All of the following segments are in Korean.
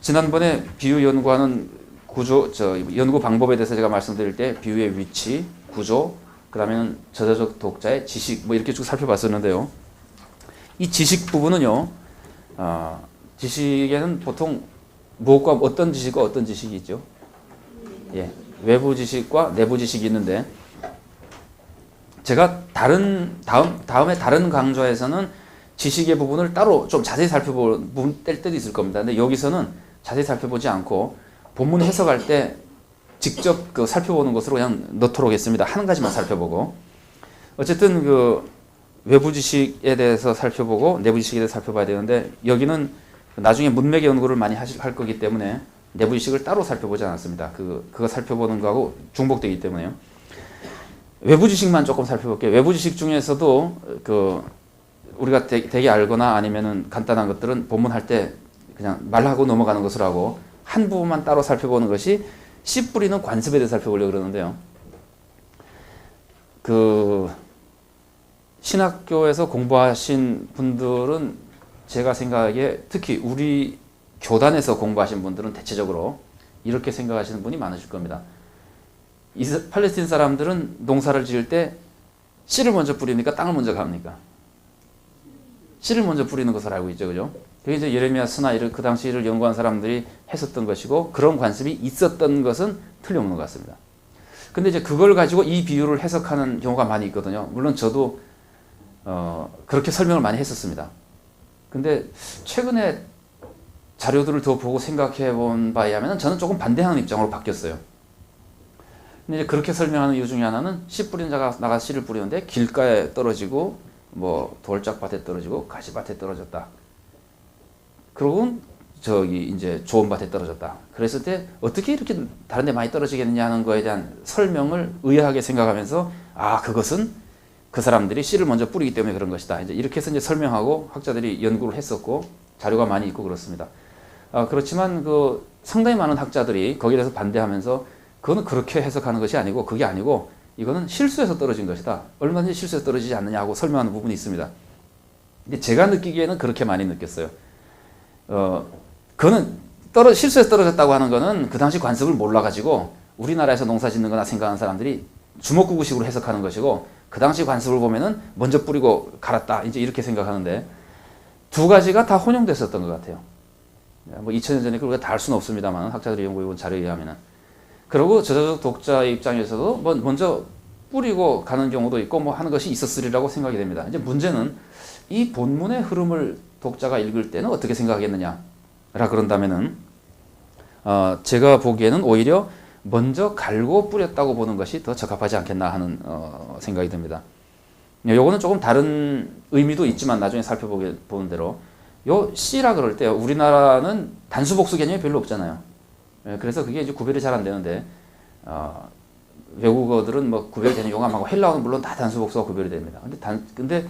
지난번에 비유 연구하는 구조, 연구 방법에 대해서 제가 말씀드릴 때 비유의 위치, 구조, 그 다음에는 저자적 독자의 지식, 뭐 이렇게 쭉 살펴봤었는데요. 이 지식 부분은요, 지식에는 보통 무엇과 어떤 지식과 어떤 지식이 있죠? 예, 외부 지식과 내부 지식이 있는데, 제가 다음에 다른 강좌에서는 지식의 부분을 따로 좀 자세히 살펴볼 부분 뗄 때도 있을 겁니다. 근데 여기서는 자세히 살펴보지 않고 본문 해석할 때 직접 살펴보는 것으로 그냥 넣도록 했습니다. 한 가지만 살펴보고. 어쨌든 외부 지식에 대해서 살펴보고 내부 지식에 대해서 살펴봐야 되는데, 여기는 나중에 문맥의 연구를 많이 할 거기 때문에 내부 지식을 따로 살펴보지 않았습니다. 그거 살펴보는 거하고 중복되기 때문에요. 외부 지식만 조금 살펴볼게요. 외부 지식 중에서도 우리가 되게 알거나 아니면은 간단한 것들은 본문 할 때 그냥 말하고 넘어가는 것을 하고, 한 부분만 따로 살펴보는 것이 씨 뿌리는 관습에 대해서 살펴보려고 그러는데요. 신학교에서 공부하신 분들은 제가 생각하기에 특히 우리 교단에서 공부하신 분들은 대체적으로 이렇게 생각하시는 분이 많으실 겁니다. 팔레스틴 사람들은 농사를 지을 때 씨를 먼저 뿌립니까? 땅을 먼저 갑니까? 씨를 먼저 뿌리는 것을 알고 있죠, 그죠? 그게 이제 예레미야서나 그 당시를 연구한 사람들이 했었던 것이고, 그런 관습이 있었던 것은 틀림없는 것 같습니다. 근데 이제 그걸 가지고 이 비유를 해석하는 경우가 많이 있거든요. 물론 저도 그렇게 설명을 많이 했었습니다. 근데 최근에 자료들을 더 보고 생각해 본 바에 하면 저는 조금 반대하는 입장으로 바뀌었어요. 근데 이제 그렇게 설명하는 이유 중에 하나는 씨 뿌리는 자가 나가 씨를 뿌리는데 길가에 떨어지고 뭐 돌짝밭에 떨어지고 가시밭에 떨어졌다. 그러고 이제 좋은 밭에 떨어졌다. 그랬을 때 어떻게 이렇게 다른 데 많이 떨어지겠느냐 하는 거에 대한 설명을 의아하게 생각하면서, 그것은 그 사람들이 씨를 먼저 뿌리기 때문에 그런 것이다. 이렇게 해서 이제 설명하고 학자들이 연구를 했었고 자료가 많이 있고 그렇습니다. 그렇지만 상당히 많은 학자들이 거기에 대해서 반대하면서, 그거는 그렇게 해석하는 것이 아니고, 그게 아니고 이거는 실수해서 떨어진 것이다. 얼마든지 실수해서 떨어지지 않느냐고 설명하는 부분이 있습니다. 근데 제가 느끼기에는 그렇게 많이 느꼈어요. 그거는 실수해서 떨어졌다고 하는 거는 그 당시 관습을 몰라가지고 우리나라에서 농사 짓는 거나 생각하는 사람들이 주먹구구식으로 해석하는 것이고, 그 당시 관습을 보면은 먼저 뿌리고 갈았다. 이제 이렇게 생각하는데, 두 가지가 다 혼용됐었던 것 같아요. 뭐 2000년 전에 그걸 다 알 수는 없습니다만, 학자들이 연구해본 자료에 의하면은. 그리고 저자적 독자의 입장에서도 먼저 뿌리고 가는 경우도 있고 뭐 하는 것이 있었으리라고 생각이 됩니다. 이제 문제는 이 본문의 흐름을 독자가 읽을 때는 어떻게 생각하겠느냐라 그런다면은, 제가 보기에는 오히려 먼저 갈고 뿌렸다고 보는 것이 더 적합하지 않겠나 하는 생각이 듭니다. 요거는 조금 다른 의미도 있지만 나중에 살펴보는 대로, 요 씨라 그럴 때 우리나라는 단수복수 개념이 별로 없잖아요. 그래서 그게 이제 구별이 잘 안 되는데, 외국어들은 뭐 구별 개념이 용감하고, 헬라어는 물론 다 단수복수가 구별이 됩니다. 근데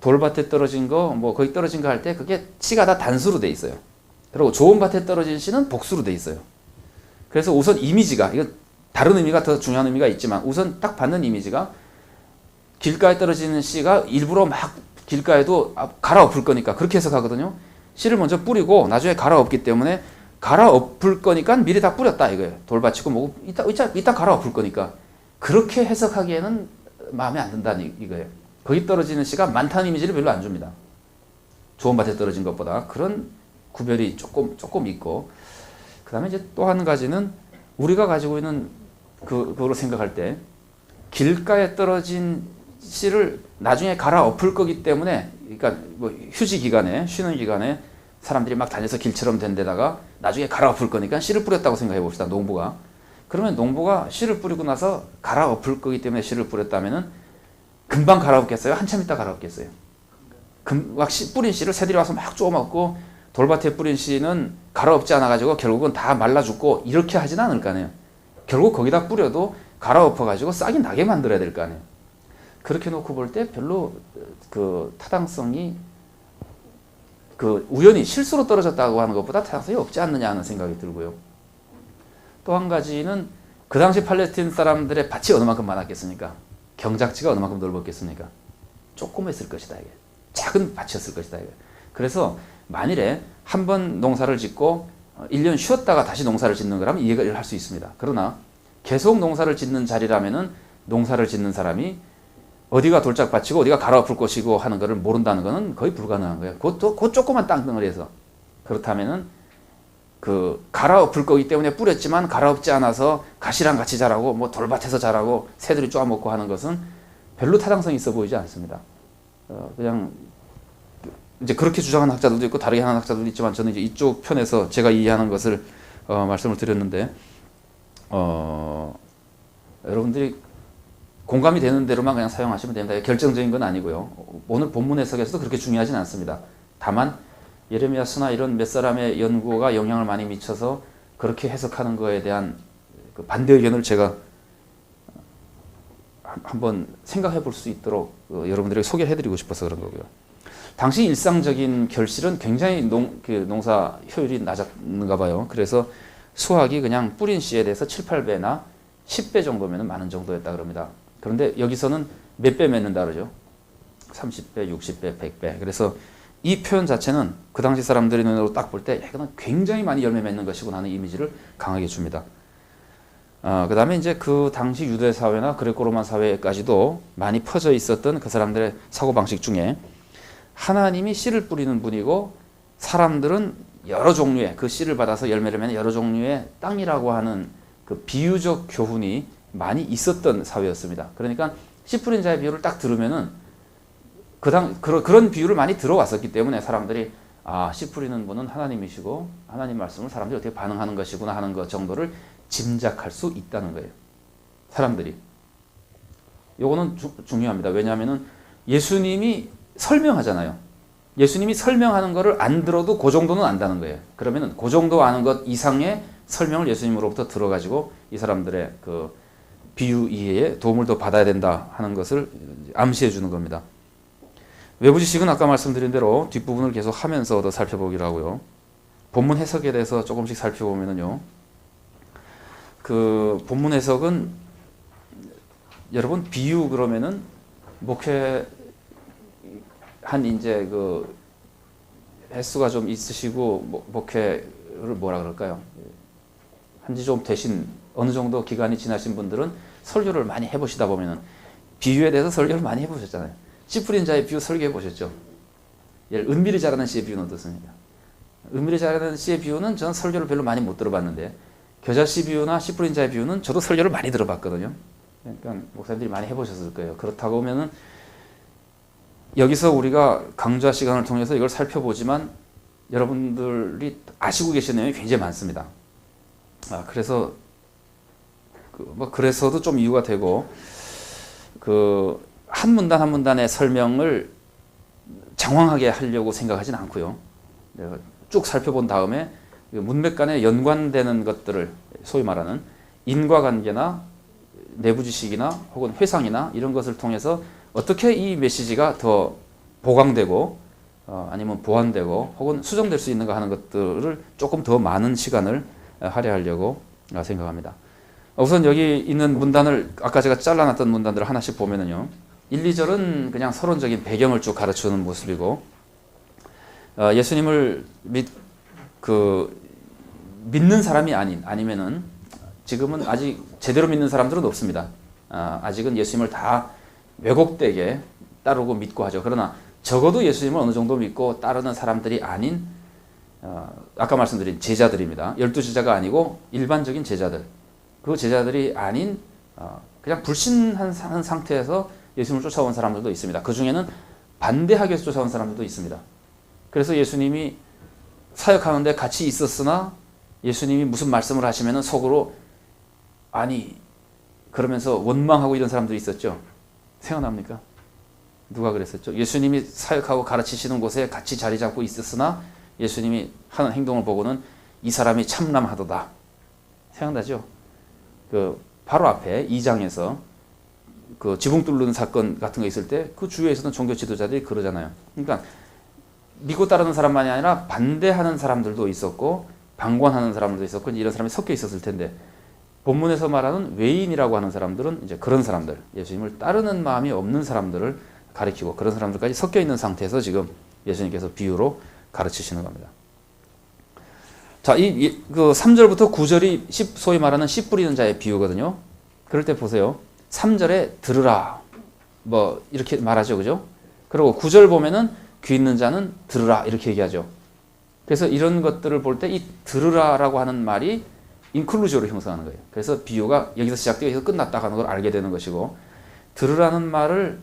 돌밭에 떨어진 거, 뭐 거기 떨어진 거 할 때 그게 씨가 다 단수로 돼 있어요. 그리고 좋은 밭에 떨어진 씨는 복수로 돼 있어요. 그래서 우선 이미지가, 이거 다른 의미가 더 중요한 의미가 있지만, 우선 딱 받는 이미지가 길가에 떨어지는 씨가 일부러 막 길가에도 갈아엎을 거니까 그렇게 해석하거든요. 씨를 먼저 뿌리고 나중에 갈아엎기 때문에 갈아엎을 거니까 미리 다 뿌렸다 이거예요. 돌밭이고 뭐고 이따 갈아엎을 거니까. 그렇게 해석하기에는 마음에 안 든다는 이거예요. 거기 떨어지는 씨가 많다는 이미지를 별로 안 줍니다. 좋은 밭에 떨어진 것보다. 그런 구별이 조금 있고, 그 다음에 이제 또 한 가지는 우리가 가지고 있는 그거로 생각할 때, 길가에 떨어진 씨를 나중에 갈아엎을 거기 때문에, 그러니까 뭐 휴지 기간에, 쉬는 기간에 사람들이 막 다녀서 길처럼 된 데다가 나중에 갈아엎을 거니까 씨를 뿌렸다고 생각해 봅시다. 농부가. 그러면 농부가 씨를 뿌리고 나서 갈아엎을 거기 때문에 씨를 뿌렸다면은 금방 갈아엎겠어요? 한참 있다 갈아엎겠어요? 막 뿌린 씨를 새들이 와서 막 쪼먹고, 돌밭에 뿌린 씨는 갈아엎지 않아가지고 결국은 다 말라 죽고, 이렇게 하진 않을 거 아니에요. 결국 거기다 뿌려도 갈아엎어가지고 싹이 나게 만들어야 될 거 아니에요. 그렇게 놓고 볼 때 별로 타당성이, 우연히 실수로 떨어졌다고 하는 것보다 타당성이 없지 않느냐 하는 생각이 들고요. 또 한 가지는 그 당시 팔레스틴 사람들의 밭이 어느 만큼 많았겠습니까? 경작지가 어느 만큼 넓었겠습니까? 조그맸을 것이다 이게. 작은 밭이었을 것이다 이게. 그래서 만일에 한 번 농사를 짓고 1년 쉬었다가 다시 농사를 짓는 거라면 이해를 할 수 있습니다. 그러나 계속 농사를 짓는 자리라면은 농사를 짓는 사람이 어디가 돌짝밭이고 어디가 가라엎을 것이고 하는 것을 모른다는 것은 거의 불가능한 거예요. 그것도 그 조그만 땅덩어리에서. 그렇다면은 그 가라엎을 거기 때문에 뿌렸지만 가라엎지 않아서 가시랑 같이 자라고 뭐 돌밭에서 자라고 새들이 쪼아먹고 하는 것은 별로 타당성이 있어 보이지 않습니다. 그냥 이제 그렇게 주장하는 학자들도 있고 다르게 하는 학자들도 있지만 저는 이제 이쪽 편에서 제가 이해하는 것을 말씀을 드렸는데 여러분들이 공감이 되는 대로만 그냥 사용하시면 됩니다. 결정적인 건 아니고요. 오늘 본문 해석에서도 그렇게 중요하진 않습니다. 다만 예레미야서나 이런 몇 사람의 연구가 영향을 많이 미쳐서 그렇게 해석하는 거에 대한 그 반대 의견을 제가 한번 생각해 볼 수 있도록 여러분들에게 소개해 드리고 싶어서 그런 거고요. 당시 일상적인 결실은 굉장히 농사 효율이 낮았는가 봐요. 그래서 수확이 그냥 뿌린 씨에 대해서 7, 8배나 10배 정도면 많은 정도였다 그럽니다. 그런데 여기서는 몇 배 맺는다 그러죠? 30배, 60배, 100배. 그래서 이 표현 자체는 그 당시 사람들의 눈으로 딱 볼 때 이거는 굉장히 많이 열매 맺는 것이구나 하는 이미지를 강하게 줍니다. 그 다음에 이제 그 당시 유대 사회나 그레코로만 사회까지도 많이 퍼져 있었던 그 사람들의 사고방식 중에 하나님이 씨를 뿌리는 분이고 사람들은 여러 종류의 그 씨를 받아서 열매를 맺는 여러 종류의 땅이라고 하는 그 비유적 교훈이 많이 있었던 사회였습니다. 그러니까 씨 뿌린 자의 비유를 딱 들으면은 그런 비유를 많이 들어왔었기 때문에 사람들이 씨 뿌리는 분은 하나님이시고 하나님 말씀을 사람들이 어떻게 반응하는 것이구나 하는 것 정도를 짐작할 수 있다는 거예요. 사람들이. 요거는 중요합니다. 왜냐하면은 예수님이 설명하잖아요. 예수님이 설명하는 거를 안 들어도 그 정도는 안다는 거예요. 그러면은 그 정도 아는 것 이상의 설명을 예수님으로부터 들어가지고 이 사람들의 그 비유 이해에 도움을 더 받아야 된다 하는 것을 암시해 주는 겁니다. 외부 지식은 아까 말씀드린 대로 뒷부분을 계속 하면서 더 살펴보기로 하고요. 본문 해석에 대해서 조금씩 살펴보면은요. 그 본문 해석은 여러분 비유 그러면은 목회 한 이제 그 횟수가 좀 있으시고 목회를 뭐라 그럴까요? 한지 좀 되신 어느 정도 기간이 지나신 분들은 설교를 많이 해보시다 보면은 비유에 대해서 설교를 많이 해보셨잖아요. 씨 뿌린 자의 비유 설교해 보셨죠? 은밀히 자라는 씨의 비유는 어떻습니까? 은밀히 자라는 씨의 비유는 저는 설교를 별로 많이 못 들어봤는데 겨자씨 비유나 씨 뿌린 자의 비유는 저도 설교를 많이 들어봤거든요. 그러니까 목사님들이 많이 해보셨을 거예요. 그렇다고 하면은 여기서 우리가 강좌 시간을 통해서 이걸 살펴보지만 여러분들이 아시고 계신 내용이 굉장히 많습니다. 그래서 그래서도 좀 이유가 되고 한 문단 한 문단의 설명을 장황하게 하려고 생각하진 않고요. 내가 쭉 살펴본 다음에 문맥 간에 연관되는 것들을 소위 말하는 인과관계나 내부 지식이나 혹은 회상이나 이런 것을 통해서 어떻게 이 메시지가 더 보강되고 아니면 보완되고 혹은 수정될 수 있는가 하는 것들을 조금 더 많은 시간을 할애하려고 생각합니다. 우선 여기 있는 문단을 아까 제가 잘라놨던 문단들을 하나씩 보면은요. 1, 2절은 그냥 서론적인 배경을 쭉 가르치는 모습이고 예수님을 믿는 사람이 아니면은 지금은 아직 제대로 믿는 사람들은 없습니다. 아직은 예수님을 다 왜곡되게 따르고 믿고 하죠. 그러나 적어도 예수님을 어느 정도 믿고 따르는 사람들이 아닌 아까 말씀드린 제자들입니다. 12제자가 아니고 일반적인 제자들. 그 제자들이 아닌 그냥 불신한 상태에서 예수님을 쫓아온 사람들도 있습니다. 그 중에는 반대하기 위해서 쫓아온 사람들도 있습니다. 그래서 예수님이 사역하는데 같이 있었으나 예수님이 무슨 말씀을 하시면 속으로 아니 그러면서 원망하고 이런 사람들이 있었죠. 생각납니까? 누가 그랬었죠? 예수님이 사역하고 가르치시는 곳에 같이 자리 잡고 있었으나 예수님이 하는 행동을 보고는 이 사람이 참남하도다. 생각나죠? 바로 앞에 2장에서 그 지붕 뚫는 사건 같은 거 있을 때 그 주위에 있었던 종교 지도자들이 그러잖아요. 그러니까 믿고 따르는 사람만이 아니라 반대하는 사람들도 있었고 방관하는 사람들도 있었고 이런 사람이 섞여 있었을 텐데 본문에서 말하는 외인이라고 하는 사람들은 이제 그런 사람들, 예수님을 따르는 마음이 없는 사람들을 가리키고 그런 사람들까지 섞여 있는 상태에서 지금 예수님께서 비유로 가르치시는 겁니다. 자, 그 3절부터 9절이 소위 말하는 씨 뿌리는 자의 비유거든요. 그럴 때 보세요. 3절에 들으라. 뭐, 이렇게 말하죠. 그죠? 그리고 9절 보면은 귀 있는 자는 들으라. 이렇게 얘기하죠. 그래서 이런 것들을 볼 때 이 들으라라고 하는 말이 인클루지오로 형성하는 거예요. 그래서 비유가 여기서 시작되어 여기서 끝났다 하는 걸 알게 되는 것이고, 들으라는 말을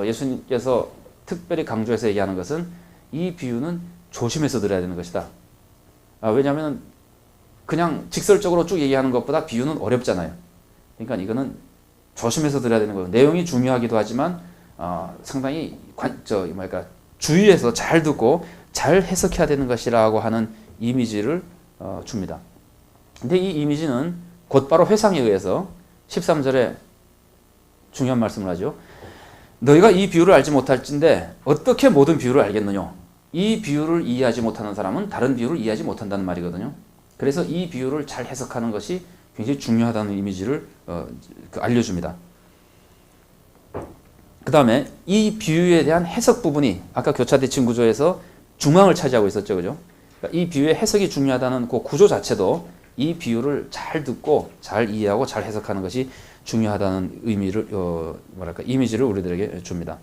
예수님께서 특별히 강조해서 얘기하는 것은 이 비유는 조심해서 들어야 되는 것이다. 왜냐하면 그냥 직설적으로 쭉 얘기하는 것보다 비유는 어렵잖아요. 그러니까 이거는 조심해서 들어야 되는 거예요. 내용이 중요하기도 하지만 상당히 주의해서 잘 듣고 잘 해석해야 되는 것이라고 하는 이미지를 줍니다. 근데 이 이미지는 곧바로 회상에 의해서 13절에 중요한 말씀을 하죠. 너희가 이 비유를 알지 못할진데 어떻게 모든 비유를 알겠느냐. 이 비유를 이해하지 못하는 사람은 다른 비유를 이해하지 못한다는 말이거든요. 그래서 이 비유를 잘 해석하는 것이 굉장히 중요하다는 이미지를 알려줍니다. 그 다음에 이 비유에 대한 해석 부분이 아까 교차대칭 구조에서 중앙을 차지하고 있었죠. 그죠? 그러니까 이 비유의 해석이 중요하다는 그 구조 자체도 이 비유를 잘 듣고 잘 이해하고 잘 해석하는 것이 중요하다는 의미를 이미지를 우리들에게 줍니다.